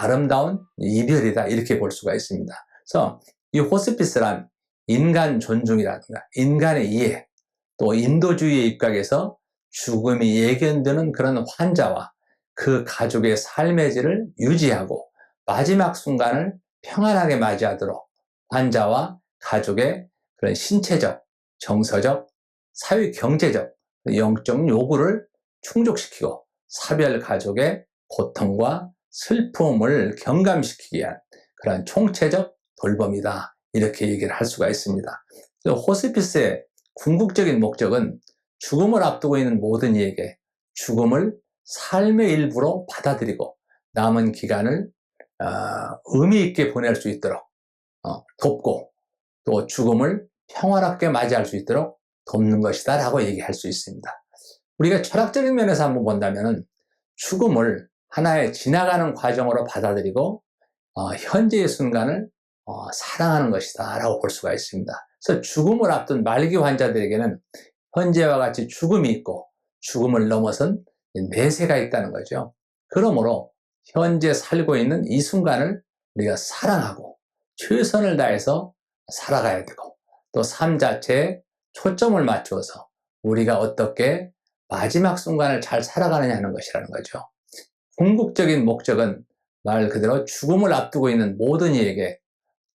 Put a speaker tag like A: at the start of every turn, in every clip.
A: 아름다운 이별이다 이렇게 볼 수가 있습니다. 그래서 이 호스피스란 인간 존중이라든가 인간의 이해, 또 인도주의의 입각에서 죽음이 예견되는 그런 환자와 그 가족의 삶의 질을 유지하고 마지막 순간을 평안하게 맞이하도록 환자와 가족의 그런 신체적, 정서적, 사회 경제적, 영적 요구를 충족시키고 사별 가족의 고통과 슬픔을 경감시키기 위한 그런 총체적 돌봄이다 이렇게 얘기를 할 수가 있습니다. 호스피스의 궁극적인 목적은 죽음을 앞두고 있는 모든 이에게 죽음을 삶의 일부로 받아들이고 남은 기간을 의미 있게 보낼 수 있도록 돕고 또 죽음을 평화롭게 맞이할 수 있도록 돕는 것이다 라고 얘기할 수 있습니다. 우리가 철학적인 면에서 한번 본다면 죽음을 하나의 지나가는 과정으로 받아들이고 현재의 순간을 사랑하는 것이다 라고 볼 수가 있습니다. 그래서 죽음을 앞둔 말기 환자들에게는 현재와 같이 죽음이 있고 죽음을 넘어선 내세가 있다는 거죠. 그러므로 현재 살고 있는 이 순간을 우리가 사랑하고 최선을 다해서 살아가야 되고 또 삶 자체에 초점을 맞추어서 우리가 어떻게 마지막 순간을 잘 살아가느냐 하는 것이라는 거죠. 궁극적인 목적은 말 그대로 죽음을 앞두고 있는 모든 이에게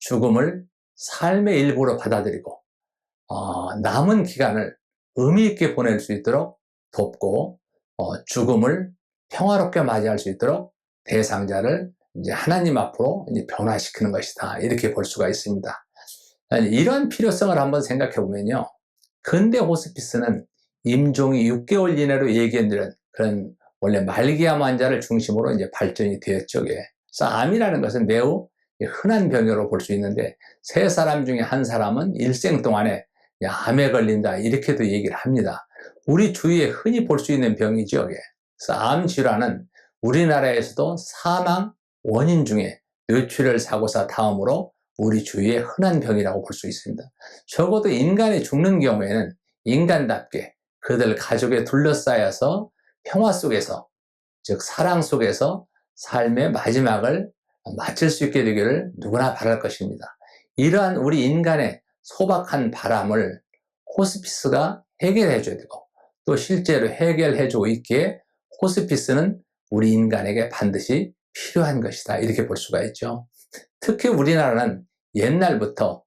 A: 죽음을 삶의 일부로 받아들이고 남은 기간을 의미 있게 보낼 수 있도록 돕고 죽음을 평화롭게 맞이할 수 있도록 대상자를 이제 하나님 앞으로 이제 변화시키는 것이다 이렇게 볼 수가 있습니다. 이런 필요성을 한번 생각해 보면요, 근대 호스피스는 임종이 6개월 이내로 예견되는 그런 원래 말기암 환자를 중심으로 이제 발전이 되었죠. 그래서 암이라는 것은 매우 흔한 병으로 볼 수 있는데 3사람 중에 1사람은 일생 동안에 암에 걸린다 이렇게도 얘기를 합니다. 우리 주위에 흔히 볼 수 있는 병이죠. 그래서 암 질환은 우리나라에서도 사망 원인 중에 뇌출혈 사고사 다음으로 우리 주위에 흔한 병이라고 볼 수 있습니다. 적어도 인간이 죽는 경우에는 인간답게 그들 가족에 둘러싸여서 평화 속에서, 즉 사랑 속에서 삶의 마지막을 마칠 수 있게 되기를 누구나 바랄 것입니다. 이러한 우리 인간의 소박한 바람을 호스피스가 해결해 줘야 되고 또 실제로 해결해 주고 있기에 호스피스는 우리 인간에게 반드시 필요한 것이다 이렇게 볼 수가 있죠. 특히 우리나라는 옛날부터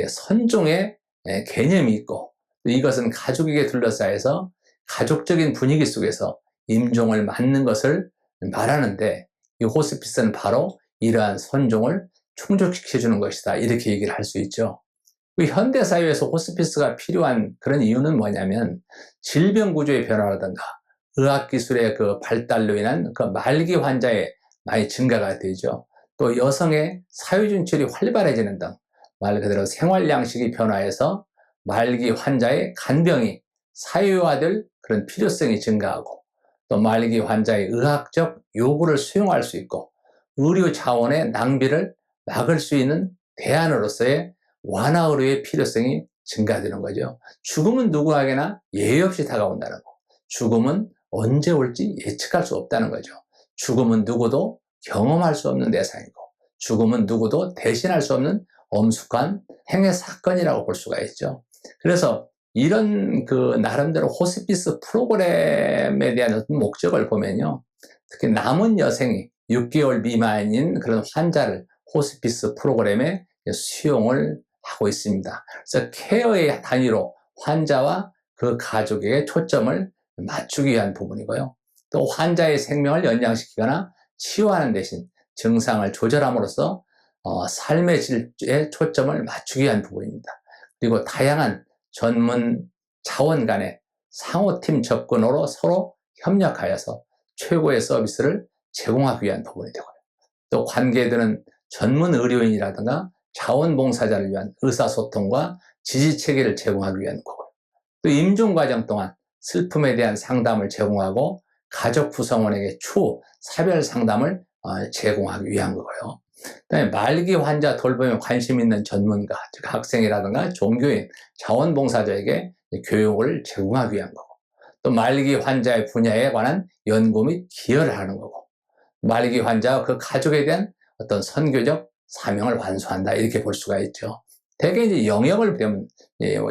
A: 선종의 개념이 있고 이것은 가족에게 둘러싸여서 가족적인 분위기 속에서 임종을 맞는 것을 말하는데 이 호스피스는 바로 이러한 선종을 충족시켜주는 것이다 이렇게 얘기를 할 수 있죠. 현대사회에서 호스피스가 필요한 그런 이유는 뭐냐면 질병 구조의 변화라든가 의학기술의 그 발달로 인한 그 말기 환자의 많이 증가가 되죠. 또 여성의 사회진출이 활발해지는 등 말 그대로 생활 양식이 변화해서 말기 환자의 간병이 사회화될 그런 필요성이 증가하고 또 말기 환자의 의학적 요구를 수용할 수 있고 의료 자원의 낭비를 막을 수 있는 대안으로서의 완화 의료의 필요성이 증가되는 거죠. 죽음은 누구에게나 예외 없이 다가온다는 거. 죽음은 언제 올지 예측할 수 없다는 거죠. 죽음은 누구도 경험할 수 없는 대상이고 죽음은 누구도 대신할 수 없는 엄숙한 행의 사건이라고 볼 수가 있죠. 그래서 이런 그 나름대로 호스피스 프로그램에 대한 어떤 목적을 보면요, 특히 남은 여생이 6개월 미만인 그런 환자를 호스피스 프로그램에 수용을 하고 있습니다. 그래서 케어의 단위로 환자와 그 가족에게 초점을 맞추기 위한 부분이고요. 또 환자의 생명을 연장시키거나 치유하는 대신 증상을 조절함으로써 삶의 질에 초점을 맞추기 위한 부분입니다. 그리고 다양한 전문 자원 간의 상호팀 접근으로 서로 협력하여서 최고의 서비스를 제공하기 위한 부분이 되고요. 또 관계되는 전문 의료인이라든가 자원봉사자를 위한 의사소통과 지지체계를 제공하기 위한 거고요. 또 임종 과정 동안 슬픔에 대한 상담을 제공하고 가족 구성원에게 추후 사별 상담을 제공하기 위한 거고요. 그다음에 말기 환자 돌봄에 관심 있는 전문가, 즉 학생이라든가 종교인, 자원봉사자에게 교육을 제공하기 위한 거고 또 말기 환자의 분야에 관한 연구 및 기여를 하는 거고 말기 환자와 그 가족에 대한 어떤 선교적 사명을 완수한다 이렇게 볼 수가 있죠. 대개 이제 영역을 보면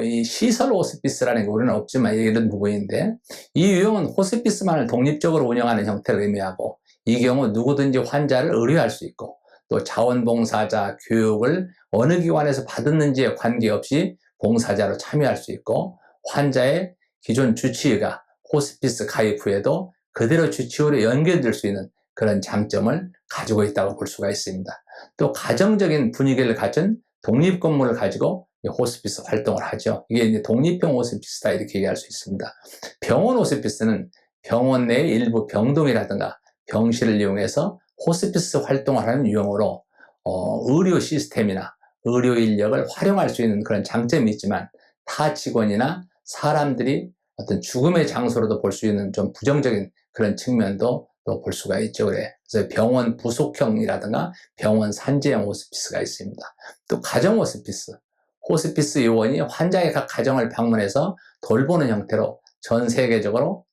A: 이 시설 호스피스라는 게 우리는 없지만 이런 부분인데 이 유형은 호스피스만을 독립적으로 운영하는 형태를 의미하고 이 경우 누구든지 환자를 의료할 수 있고 또 자원봉사자 교육을 어느 기관에서 받았는지에 관계없이 봉사자로 참여할 수 있고 환자의 기존 주치의가 호스피스 가입 후에도 그대로 주치의로 연결될 수 있는 그런 장점을 가지고 있다고 볼 수가 있습니다. 또 가정적인 분위기를 갖춘 독립 건물을 가지고 호스피스 활동을 하죠. 이게 이제 독립형 호스피스다 이렇게 얘기할 수 있습니다. 병원 호스피스는 병원 내의 일부 병동이라든가 병실을 이용해서 호스피스 활동을 하는 유형으로 의료 시스템이나 의료 인력을 활용할 수 있는 그런 장점이 있지만 타 직원이나 사람들이 어떤 죽음의 장소로도 볼 수 있는 좀 부정적인 그런 측면도 또 볼 수가 있죠. 그래서 병원 부속형이라든가 병원 산재형 호스피스가 있습니다. 또 가정 호스피스, 호스피스 요원이 환자의 각 가정을 방문해서 돌보는 형태로 전 세계적으로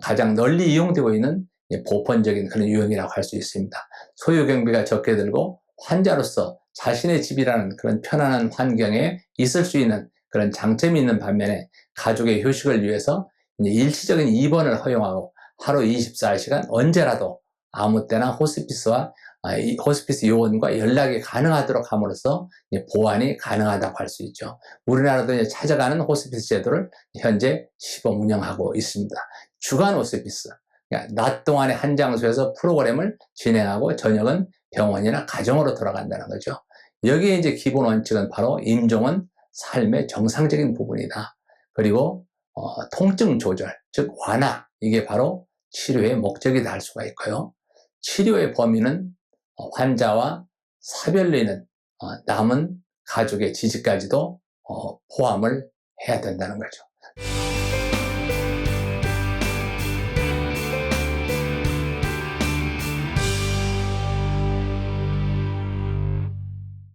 A: 가장 널리 이용되고 있는 보편적인 그런 유형이라고 할 수 있습니다. 소요 경비가 적게 들고 환자로서 자신의 집이라는 그런 편안한 환경에 있을 수 있는 그런 장점이 있는 반면에 가족의 휴식을 위해서 일시적인 입원을 허용하고 하루 24시간 언제라도 아무 때나 호스피스 요원과 연락이 가능하도록 함으로써 보완이 가능하다고 할 수 있죠. 우리나라도 찾아가는 호스피스 제도를 현재 시범 운영하고 있습니다. 주간 호스피스, 그러니까 낮 동안에 한 장소에서 프로그램을 진행하고 저녁은 병원이나 가정으로 돌아간다는 거죠. 여기에 이제 기본 원칙은 바로 임종은 삶의 정상적인 부분이다. 그리고 통증 조절, 즉 완화, 이게 바로 치료의 목적이다 할 수가 있고요. 치료의 범위는 환자와 사별로 있는 남은 가족의 지지까지도 포함을 해야 된다는 거죠.